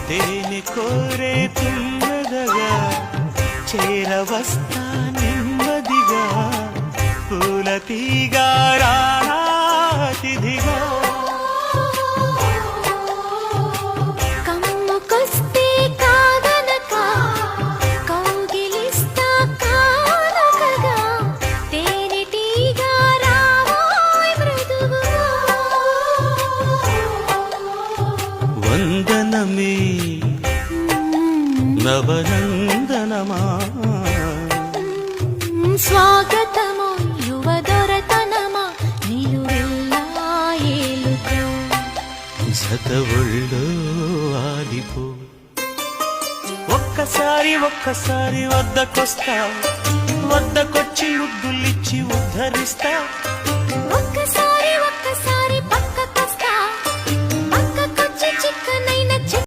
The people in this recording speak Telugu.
తేనె కోరే తుమ్మెదగా చేరవస్తా నెమ్మదిగా పూల తీగా రాతిథిగా వందనమే నవనందనమా స్వాగతము యువదొరతనమా నిలువెల్లా ఏలుకో జత ఒళ్ళో ఆలిపో ఒక్కసారి వద్దకొస్తా వద్దకొచ్చి ముద్దులిచ్చి ఉద్ధరిస్తా